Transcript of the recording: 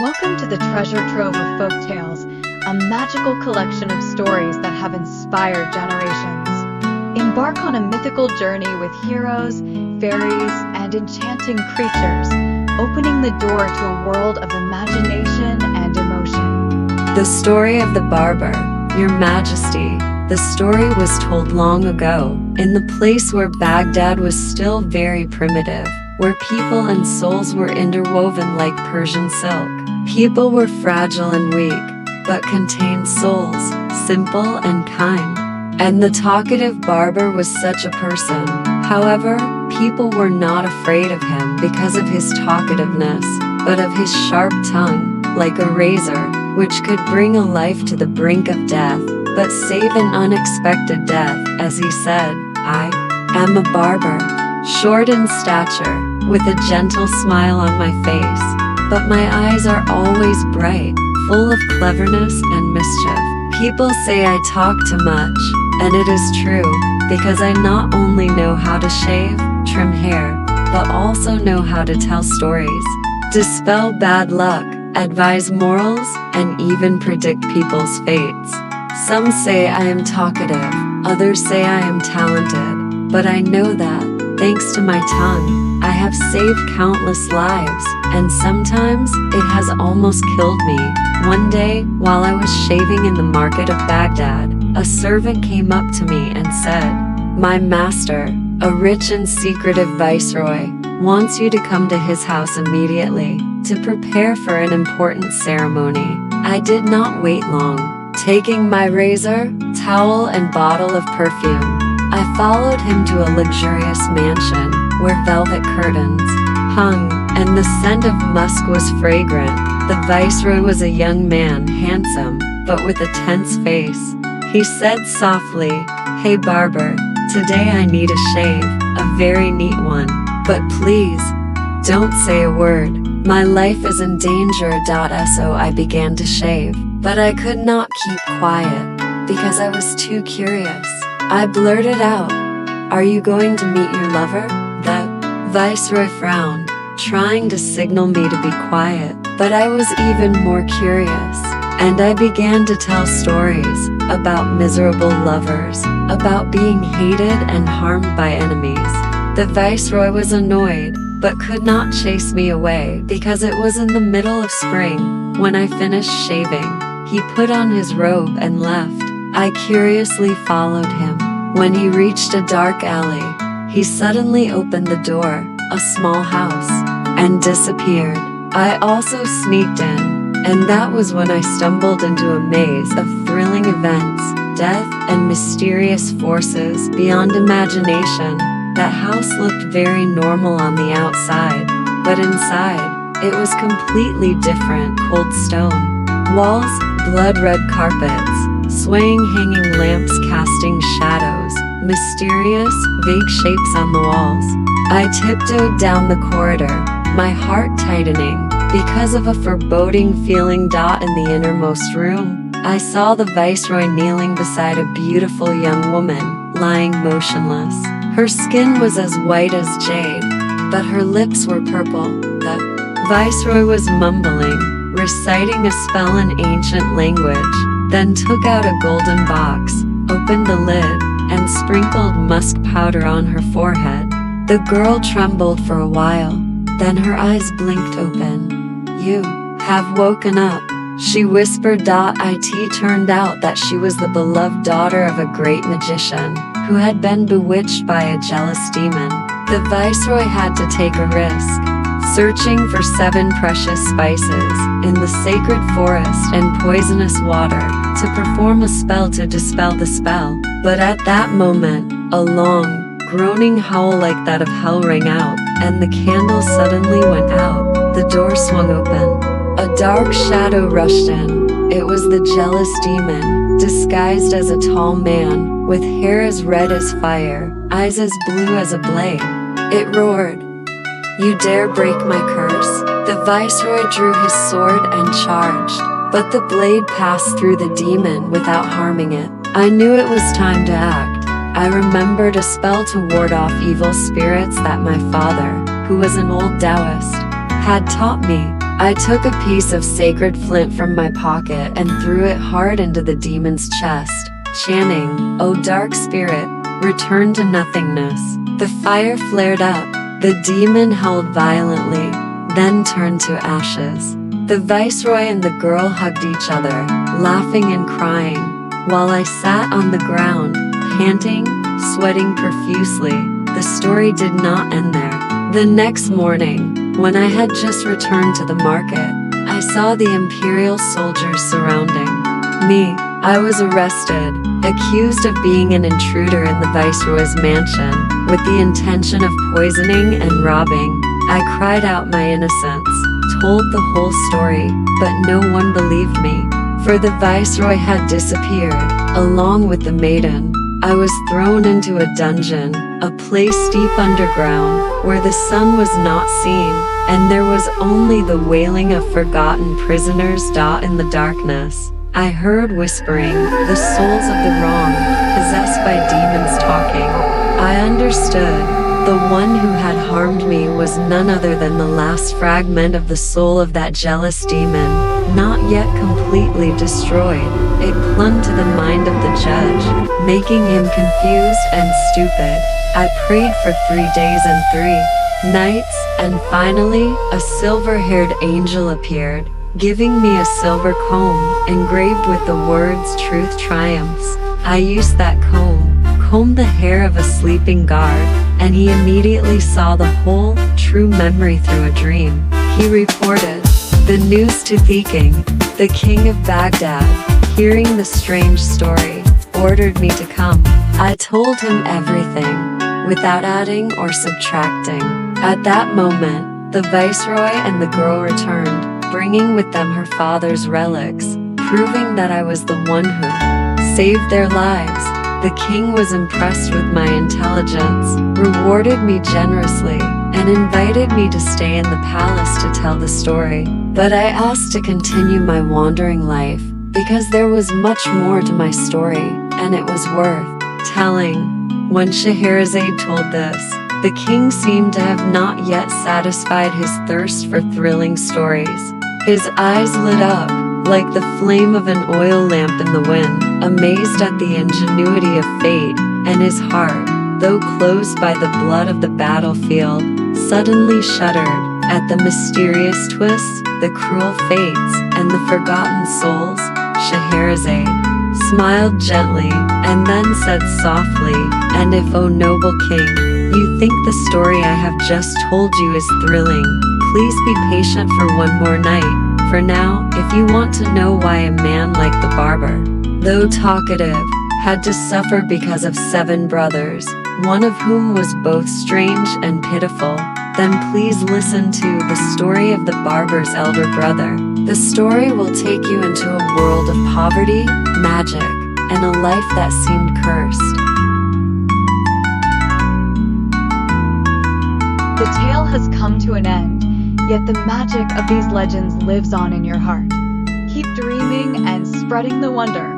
Welcome to the treasure trove of folk tales, a magical collection of stories that have inspired generations. Embark on a mythical journey with heroes, fairies, and enchanting creatures, opening the door to a world of imagination and emotion. The story of the Barber, Your Majesty. The story was told long ago, in the place where Baghdad was still very primitive, where people and souls were interwoven like Persian silk. People were fragile and weak, but contained souls, simple and kind. And the talkative Barber was such a person. However, people were not afraid of him because of his talkativeness, but of his sharp tongue, like a razor, which could bring a life to the brink of death, but save an unexpected death, as he said, "I am a barber, short in stature, with a gentle smile on my face, but my eyes are always bright, full of cleverness and mischief. People say I talk too much, and it is true, because I not only know how to shave, trim hair, but also know how to tell stories, dispel bad luck, advise morals, and even predict people's fates. Some say I am talkative, others say I am talented, but I know that, thanks to my tongue, I have saved countless lives, and sometimes it has almost killed me." One day, while I was shaving in the market of Baghdad, a servant came up to me and said, "My master, a rich and secretive viceroy, wants you to come to his house immediately, to prepare for an important ceremony." I did not wait long. Taking my razor, towel, and bottle of perfume, I followed him to a luxurious mansion, where velvet curtains hung, and the scent of musk was fragrant. The viceroy was a young man, handsome, but with a tense face. He said softly, "Hey Barber, today I need a shave, a very neat one, but please, don't say a word. My life is in danger." So I began to shave, but I could not keep quiet, because I was too curious. I blurted out, "Are you going to meet your lover?" The viceroy frowned, trying to signal me to be quiet, but I was even more curious, and I began to tell stories about miserable lovers, about being hated and harmed by enemies. The viceroy was annoyed, but could not chase me away because it was in the middle of spring. When I finished shaving, he put on his robe and left. I curiously followed him. When he reached a dark alley, he suddenly opened the door, a small house, and disappeared. I also sneaked in, and that was when I stumbled into a maze of thrilling events, death, and mysterious forces beyond imagination. That house looked very normal on the outside, but inside, it was completely different. Cold stone walls, blood-red carpets, swaying hanging lamps casting shadows, mysterious, vague shapes on the walls. I tiptoed down the corridor, my heart tightening, because of a foreboding feeling. In the innermost room, I saw the viceroy kneeling beside a beautiful young woman, lying motionless. Her skin was as white as jade, but her lips were purple. The viceroy was mumbling, reciting a spell in ancient language, then took out a golden box, opened the lid, and sprinkled musk powder on her forehead. The girl trembled for a while, then her eyes blinked open. "You have woken up," she whispered. It turned out that she was the beloved daughter of a great magician, who had been bewitched by a jealous demon. The viceroy had to take a risk, searching for 7 precious spices in the sacred forest and poisonous water to perform a spell to dispel the spell. But at that moment, a long, groaning howl like that of hell rang out, and the candle suddenly went out. The door swung open. A dark shadow rushed in. It was the jealous demon, disguised as a tall man, with hair as red as fire, eyes as blue as a blade. It roared, "You dare break my curse?" The viceroy drew his sword and charged, but the blade passed through the demon without harming it. I knew it was time to act. I remembered a spell to ward off evil spirits that my father, who was an old Taoist, had taught me. I took a piece of sacred flint from my pocket and threw it hard into the demon's chest, chanting, "O dark spirit, return to nothingness." The fire flared up. The demon howled violently, then turned to ashes. The viceroy and the girl hugged each other, laughing and crying, while I sat on the ground, panting, sweating profusely. The story did not end there. The next morning, when I had just returned to the market, I saw the imperial soldiers surrounding me. I was arrested, accused of being an intruder in the viceroy's mansion, with the intention of poisoning and robbing. I cried out my innocence, told the whole story, but no one believed me, for the viceroy had disappeared, along with the maiden. I was thrown into a dungeon, a place deep underground, where the sun was not seen, and there was only the wailing of forgotten prisoners. In the darkness, I heard whispering, the souls of the wrong, possessed by demons talking. I understood. The one who had harmed me was none other than the last fragment of the soul of that jealous demon, not yet completely destroyed. It clung to the mind of the judge, making him confused and stupid. I prayed for 3 days and 3 nights, and finally, a silver-haired angel appeared, giving me a silver comb, engraved with the words "Truth Triumphs." I used that combed the hair of a sleeping guard, and he immediately saw the whole, true memory through a dream. He reported the news to the king of Baghdad. Hearing the strange story, ordered me to come. I told him everything, without adding or subtracting. At that moment, the viceroy and the girl returned, bringing with them her father's relics, proving that I was the one who saved their lives. The king was impressed with my intelligence, rewarded me generously, and invited me to stay in the palace to tell the story. But I asked to continue my wandering life, because there was much more to my story, and it was worth telling. When Scheherazade told this, the king seemed to have not yet satisfied his thirst for thrilling stories. His eyes lit up, like the flame of an oil lamp in the wind, amazed at the ingenuity of fate, and his heart, though closed by the blood of the battlefield, suddenly shuddered at the mysterious twists, the cruel fates, and the forgotten souls. Scheherazade smiled gently, and then said softly, "And if, O noble king, you think the story I have just told you is thrilling, please be patient for one more night. For now, if you want to know why a man like the barber, though talkative, had to suffer because of 7 brothers, one of whom was both strange and pitiful, then please listen to the story of the barber's elder brother. The story will take you into a world of poverty, magic, and a life that seemed cursed." The tale has come to an end, yet the magic of these legends lives on in your heart. Keep dreaming and spreading the wonder.